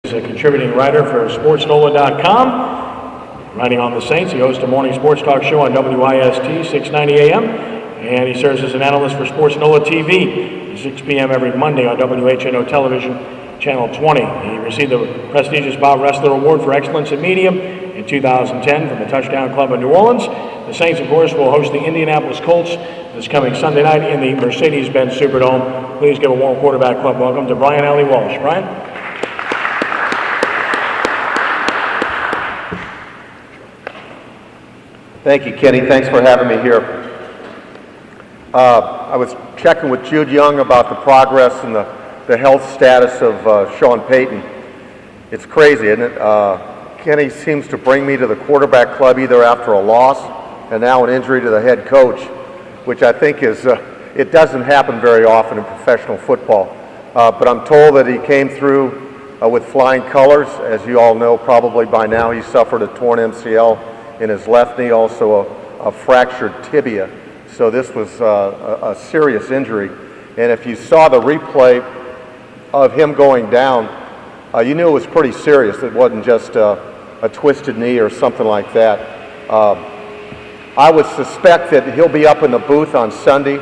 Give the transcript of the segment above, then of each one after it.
He's a contributing writer for SportsNola.com. Writing on the Saints, he hosts a morning sports talk show on WIST 690 AM, and he serves as an analyst for Sports Nola TV, 6 p.m. every Monday on WHNO Television, Channel 20. He received the prestigious Bob Ressler Award for Excellence in Media in 2010 from the Touchdown Club of New Orleans. The Saints, of course, will host the Indianapolis Colts this coming Sunday night in the Mercedes-Benz Superdome. Please give a warm quarterback club welcome to Brian Allee-Walsh. Brian? Thank you, Kenny. Thanks for having me here. I was checking with Jude Young about the progress and the health status of Sean Payton. It's crazy, isn't it? Kenny seems to bring me to the quarterback club either after a loss and now an injury to the head coach, which I think is, it doesn't happen very often in professional football. But I'm told that he came through with flying colors. As you all know probably by now, he suffered a torn MCL in his left knee, also a fractured tibia. So this was a serious injury. And if you saw the replay of him going down, you knew it was pretty serious. It wasn't just a twisted knee or something like that. I would suspect that he'll be up in the booth on Sunday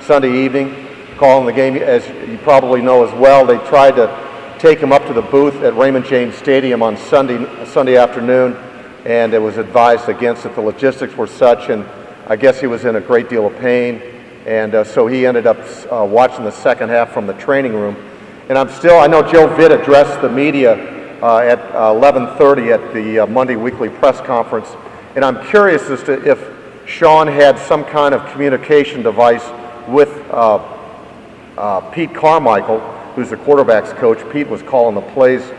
evening, calling the game. As you probably know as well, they tried to take him up to the booth at Raymond James Stadium on Sunday afternoon, and it was advised against it. The logistics were such, and I guess he was in a great deal of pain, and so he ended up watching the second half from the training room. And I know Joe Vitt addressed the media at 11:30 at the Monday weekly press conference, and I'm curious as to if Sean had some kind of communication device with Pete Carmichael, who's the quarterback's coach. Pete was calling the plays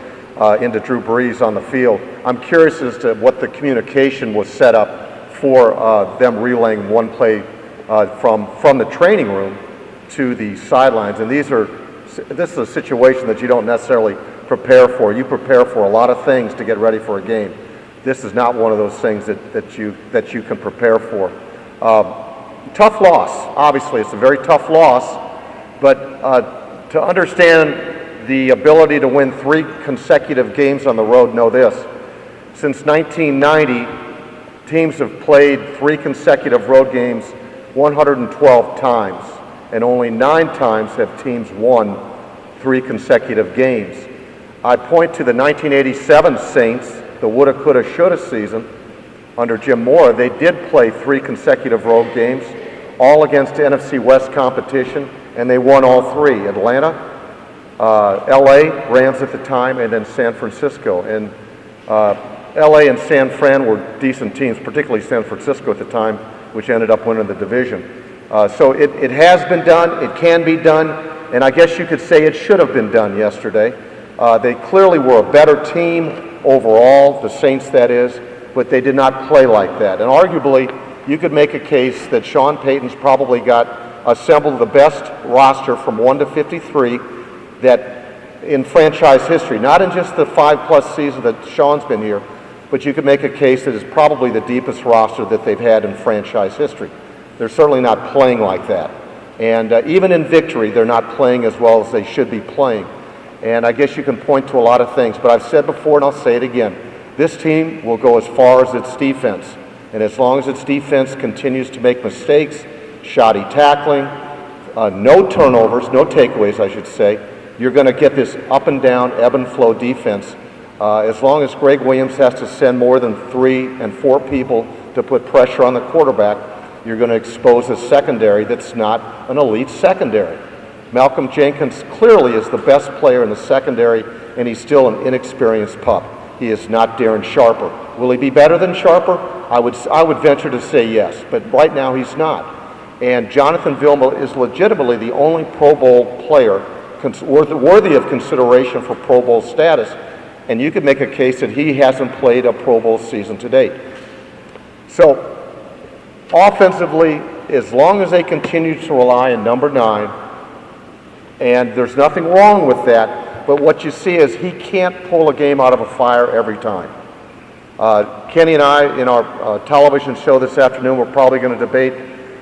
into Drew Brees on the field. I'm curious as to what the communication was set up for them relaying one play from the training room to the sidelines. And this is a situation that you don't necessarily prepare for. You prepare for a lot of things to get ready for a game. This is not one of those things that you can prepare for. Tough loss, obviously. It's a very tough loss, but to understand the ability to win 3 consecutive games on the road, know this. Since 1990, teams have played 3 consecutive road games 112 times, and only 9 times have teams won 3 consecutive games. I point to the 1987 Saints, the woulda, coulda, shoulda season under Jim Mora. They did play 3 consecutive road games, all against NFC West competition, and they won all 3. Atlanta, LA, Rams at the time, and then San Francisco. And LA and San Fran were decent teams, particularly San Francisco at the time, which ended up winning the division. So it has been done, it can be done, and I guess you could say it should have been done yesterday. They clearly were a better team overall, the Saints that is, but they did not play like that. And arguably, you could make a case that Sean Payton's probably got assembled the best roster from 1 to 53 that in franchise history, not in just the 5+ seasons that Sean's been here, but you could make a case that is probably the deepest roster that they've had in franchise history. They're certainly not playing like that. And even in victory, they're not playing as well as they should be playing. And I guess you can point to a lot of things, but I've said before and I'll say it again. This team will go as far as its defense. And as long as its defense continues to make mistakes, shoddy tackling, no turnovers, no takeaways, I should say, you're going to get this up and down, ebb and flow defense. As long as Greg Williams has to send more than 3 and 4 people to put pressure on the quarterback, you're going to expose a secondary that's not an elite secondary. Malcolm Jenkins clearly is the best player in the secondary, and he's still an inexperienced pup. He is not Darren Sharper. Will he be better than Sharper? I would venture to say yes, but right now he's not. And Jonathan Vilma is legitimately the only Pro Bowl player worthy of consideration for Pro Bowl status, and you could make a case that he hasn't played a Pro Bowl season to date. So, offensively, as long as they continue to rely on number 9, and there's nothing wrong with that, but what you see is he can't pull a game out of a fire every time. Kenny and I, in our television show this afternoon, we're probably going to debate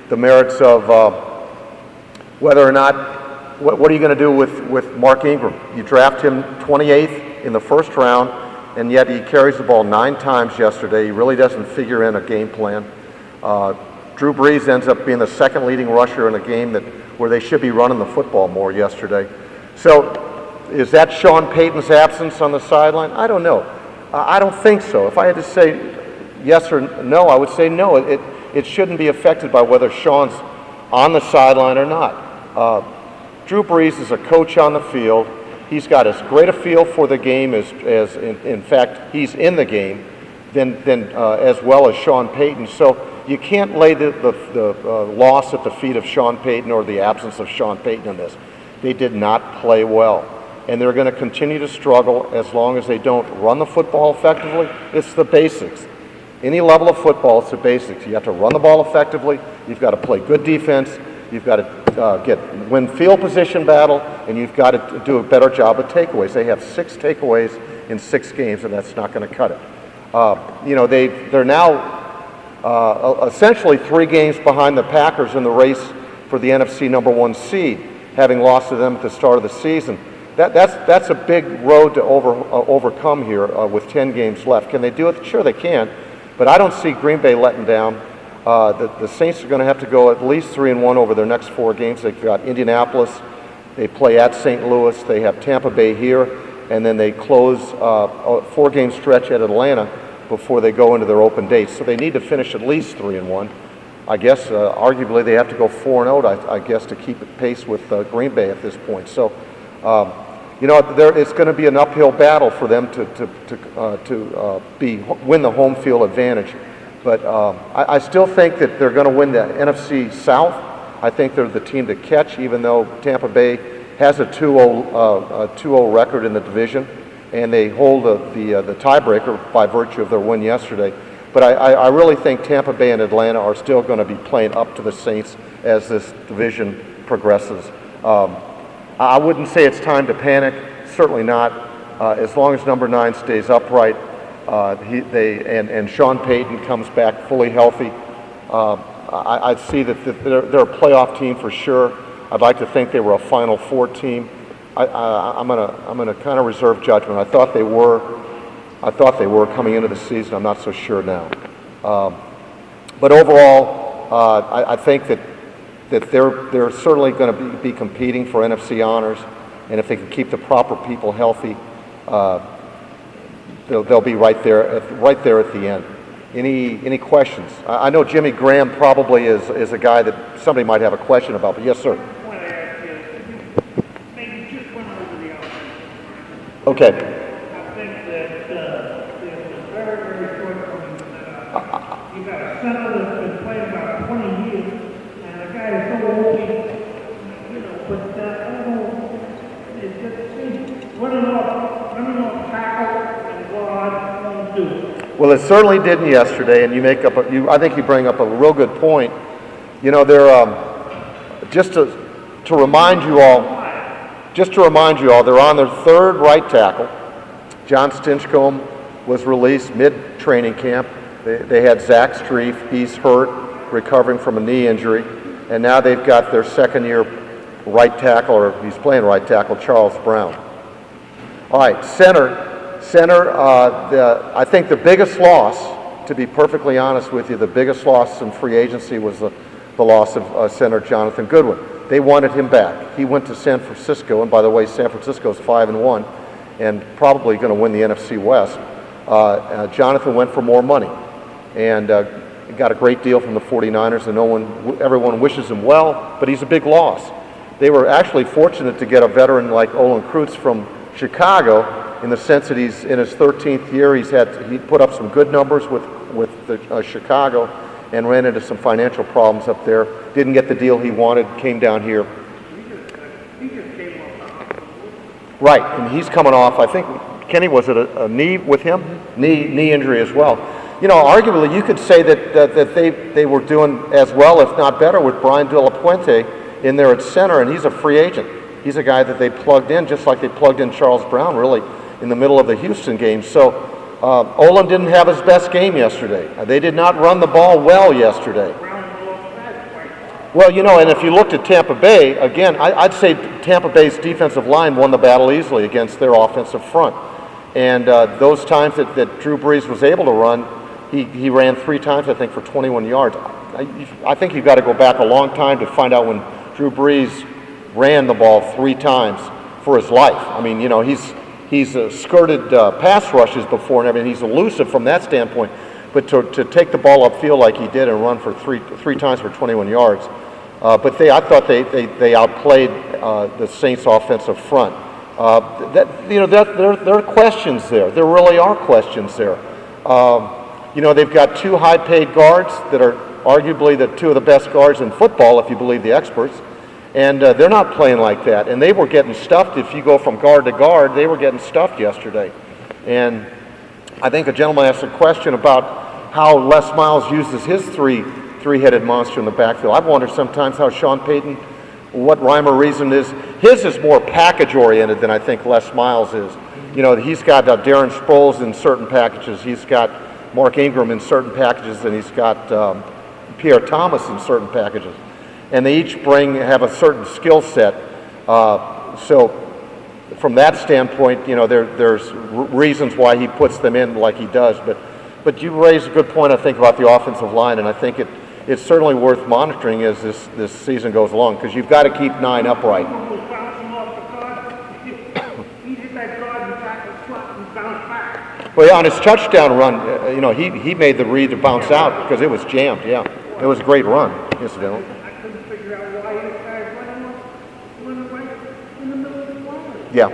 the merits of whether or not, what are you going to do with Mark Ingram? You draft him 28th in the first round, and yet he carries the ball 9 times yesterday. He really doesn't figure in a game plan. Drew Brees ends up being the second leading rusher in a game where they should be running the football more yesterday. So is that Sean Payton's absence on the sideline? I don't know. I don't think so. If I had to say yes or no, I would say no. It shouldn't be affected by whether Sean's on the sideline or not. Drew Brees is a coach on the field. He's got as great a feel for the game as in fact, he's in the game, as well as Sean Payton. So you can't lay the loss at the feet of Sean Payton or the absence of Sean Payton in this. They did not play well, and they're going to continue to struggle as long as they don't run the football effectively. It's the basics. Any level of football, it's the basics. You have to run the ball effectively. You've got to play good defense. You've got to win field position battle, and you've got to do a better job with takeaways. They have 6 takeaways in 6 games, and that's not going to cut it. They're now essentially 3 games behind the Packers in the race for the NFC #1 seed, having lost to them at the start of the season. That's a big road to overcome here with 10 games left. Can they do it? Sure they can, but I don't see Green Bay letting down. The Saints are going to have to go at least 3-1 over their next 4 games. They've got Indianapolis, they play at St. Louis, they have Tampa Bay here, and then they close a 4-game stretch at Atlanta before they go into their open dates. So they need to finish at least 3-1. I guess arguably they have to go 4-0, I guess, to keep it pace with Green Bay at this point. So, it's going to be an uphill battle for them to win the home field advantage. But I still think that they're going to win the NFC South. I think they're the team to catch, even though Tampa Bay has a 2-0 record in the division, and they hold the tiebreaker by virtue of their win yesterday. But I really think Tampa Bay and Atlanta are still going to be playing up to the Saints as this division progresses. I wouldn't say it's time to panic, certainly not. As long as number 9 stays upright, and Sean Payton comes back fully healthy, I'd see that they're a playoff team for sure. I'd like to think they were a Final Four team. I'm gonna kind of reserve judgment. I thought they were coming into the season. I'm not so sure now. But overall, I think that they're certainly going to be competing for NFC honors, and if they can keep the proper people healthy, they'll be right there at the end. Any questions? I know Jimmy Graham probably is a guy that somebody might have a question about, but yes, sir. Okay. I think that there's a very, very short you got a center that's been playing about 20 years, and the guy is so old, but I don't know, it just seems running off tackle and guard won't do. Well, it certainly didn't yesterday, and I think you bring up a real good point. They're just to remind you all, they're on their 3rd right tackle. John Stinchcomb was released mid-training camp. They had Zach Strief. He's hurt, recovering from a knee injury. And now they've got their 2nd-year right tackle, or he's playing right tackle, Charles Brown. All right, center. I think the biggest loss, to be perfectly honest with you, the biggest loss in free agency was the loss of center Jonathan Goodwin. They wanted him back. He went to San Francisco, and by the way, San Francisco's 5-1 and probably going to win the NFC West. Jonathan went for more money and got a great deal from the 49ers, and everyone wishes him well, but he's a big loss. They were actually fortunate to get a veteran like Olin Kreutz from Chicago, in the sense that he's in his 13th year. He put up some good numbers with Chicago, and ran into some financial problems up there. Didn't get the deal he wanted, came down here. He just came off. Right, and he's coming off, I think, Kenny, was it a knee with him? Knee injury as well. Arguably you could say that they were doing as well, if not better, with Brian De La Puente in there at center, and he's a free agent. He's a guy that they plugged in, just like they plugged in Charles Brown, really, in the middle of the Houston game. So Olin didn't have his best game yesterday. They did not run the ball well yesterday. Well, and if you looked at Tampa Bay, again, I'd say Tampa Bay's defensive line won the battle easily against their offensive front. And those times that Drew Brees was able to run, he ran 3 times, I think, for 21 yards. I think you've got to go back a long time to find out when Drew Brees ran the ball 3 times for his life. I mean, you know, he's skirted pass rushes before and everything. He's elusive from that standpoint. But to take the ball upfield like he did and run for three times for 21 yards, I thought they outplayed the Saints' offensive front. There are questions there. There really are questions there. You know, they've got 2 high-paid guards that are arguably the 2 of the best guards in football, if you believe the experts. And they're not playing like that. And they were getting stuffed. If you go from guard to guard, they were getting stuffed yesterday. And I think a gentleman asked a question about how Les Miles uses his three-headed monster in the backfield. I've wondered sometimes how Sean Payton, what rhyme or reason is. His is more package-oriented than I think Les Miles is. You know, he's got Darren Sproles in certain packages. He's got Mark Ingram in certain packages, and he's got Pierre Thomas in certain packages. And they each have a certain skill set. So from that standpoint, you know, there's reasons why he puts them in like he does. But you raise a good point, I think, about the offensive line, and I think it's certainly worth monitoring as this season goes along, because you've got to keep 9 upright. Well, yeah, on his touchdown run, you know, he made the read to bounce out because it was jammed. Yeah, it was a great run, incidentally. I couldn't figure out why this guy running right in the middle of the line. Yeah.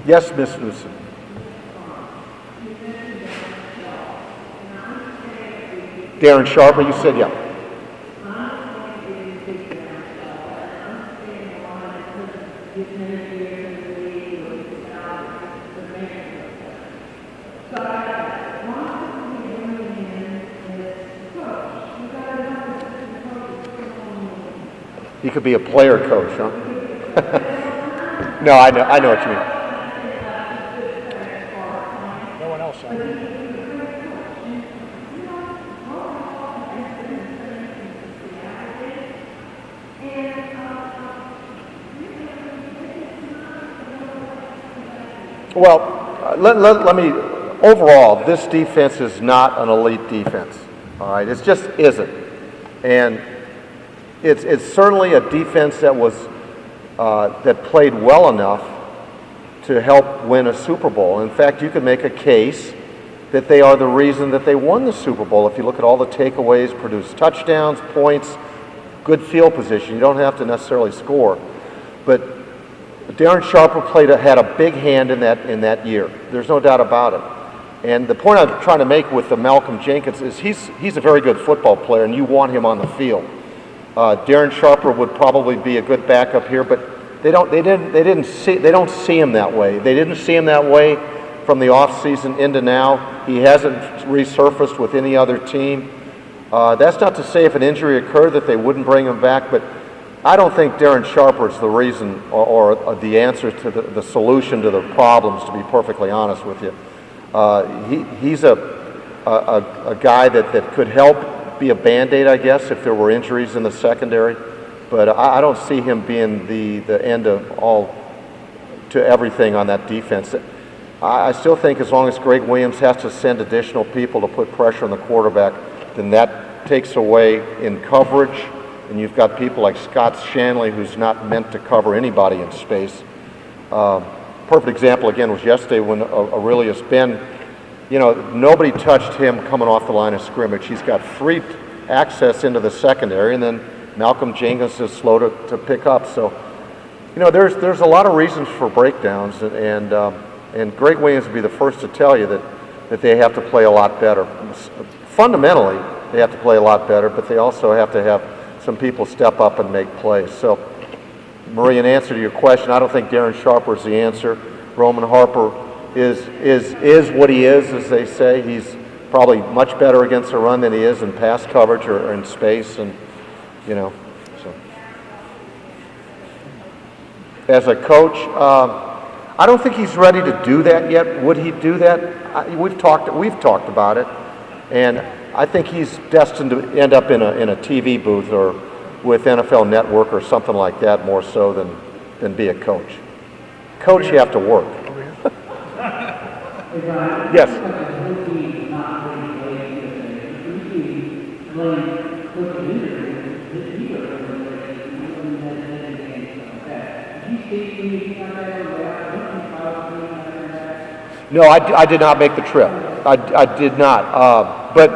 Yes, Miss Newsom. Darren Sharper, you said, yeah. He could be a player coach, huh? No, I know what you mean. No one else on. Well, let me, overall, this defense is not an elite defense, all right? It just isn't. And it's certainly a defense that that played well enough to help win a Super Bowl. In fact, you could make a case that they are the reason that they won the Super Bowl. If you look at all the takeaways, produced touchdowns, points, good field position. You don't have to necessarily score. But Darren Sharper had a big hand in that year. There's no doubt about it. And the point I'm trying to make with the Malcolm Jenkins is he's a very good football player, and you want him on the field. Darren Sharper would probably be a good backup here, but they don't see him that way. They didn't see him that way from the offseason into now. He hasn't resurfaced with any other team. That's not to say if an injury occurred that they wouldn't bring him back, but I don't think Darren Sharper is the reason or the answer to the solution to the problems, to be perfectly honest with you. He's a guy that could help be a Band-Aid, I guess, if there were injuries in the secondary. But I don't see him being the end of all to everything on that defense. I still think as long as Greg Williams has to send additional people to put pressure on the quarterback, then that takes away in coverage. And you've got people like Scott Shanley, who's not meant to cover anybody in space. Perfect example, again, was yesterday when Aurelius Ben, you know, nobody touched him coming off the line of scrimmage. He's got free access into the secondary, and then Malcolm Jenkins is slow to pick up. So, you know, there's a lot of reasons for breakdowns, and Greg Williams would be the first to tell you that they have to play a lot better. Fundamentally, they have to play a lot better, but they also have to have some people step up and make plays. So, Marie, in answer to your question, I don't think Darren Sharper is the answer. Roman Harper is what he is, as they say. He's probably much better against the run than he is in pass coverage or in space, and you know. So, as a coach, I don't think he's ready to do that yet. Would he do that? We've talked about it, and I think he's destined to end up in a TV booth or with NFL Network or something like that more so than be a coach. Coach, you have to work. Yes. No, I did not make the trip. I did not. But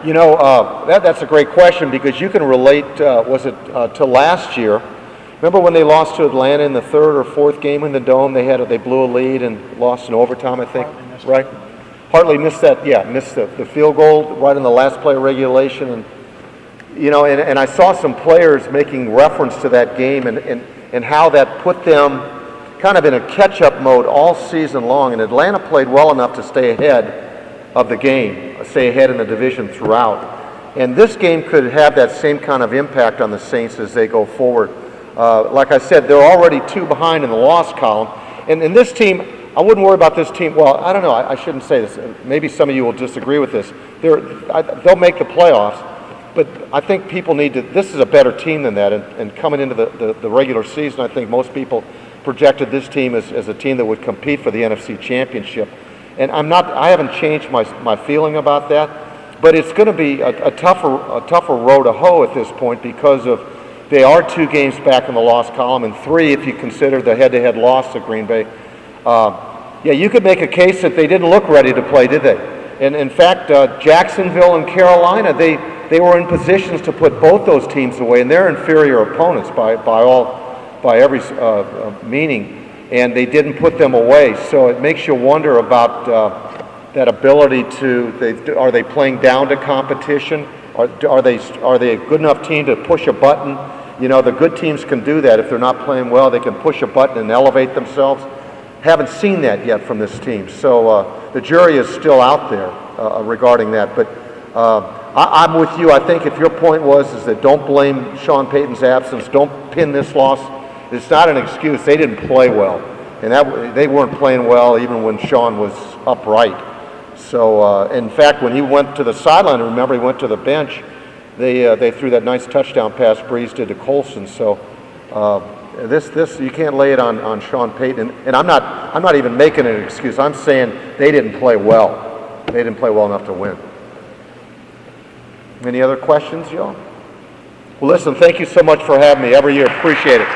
you know, that's a great question because you can relate, was it to last year? Remember when they lost to Atlanta in the third or fourth game in the Dome? They blew a lead and lost in overtime, I think, right? Hartley missed that, missed the field goal right in the last play of regulation. And, you know, and I saw some players making reference to that game and how that put them kind of in a catch-up mode all season long. And Atlanta played well enough to stay ahead of the game, stay ahead in the division throughout. And this game could have that same kind of impact on the Saints as they go forward. Like I said, they're already 2 behind in the loss column. And in this team, I wouldn't worry about this team. Well, I don't know. I shouldn't say this. Maybe some of you will disagree with this. They'll make the playoffs. But I think people need to – this is a better team than that. And coming into the regular season, I think most people projected this team as a team that would compete for the NFC Championship. And I haven't changed my feeling about that. But it's going to be a tougher row to hoe at this point because of – they are 2 games back in the loss column, and 3 if you consider the head-to-head loss to Green Bay. Yeah, you could make a case that they didn't look ready to play, did they? And in fact, Jacksonville and Carolina, they were in positions to put both those teams away, and they're inferior opponents by every meaning, and they didn't put them away. So it makes you wonder about that ability to. Are they playing down to competition? Are they a good enough team to push a button? You know, the good teams can do that. If they're not playing well, they can push a button and elevate themselves. Haven't seen that yet from this team. So the jury is still out there regarding that. But I'm with you. I think if your point is that don't blame Sean Payton's absence, don't pin this loss. It's not an excuse. They didn't play well. And they weren't playing well even when Sean was upright. So, in fact, when he went to the sideline, remember he went to the bench, they threw that nice touchdown pass Breeze did to Colson. So, this you can't lay it on Sean Payton. And I'm not even making an excuse. I'm saying they didn't play well. They didn't play well enough to win. Any other questions, y'all? Well, listen, thank you so much for having me every year. Appreciate it.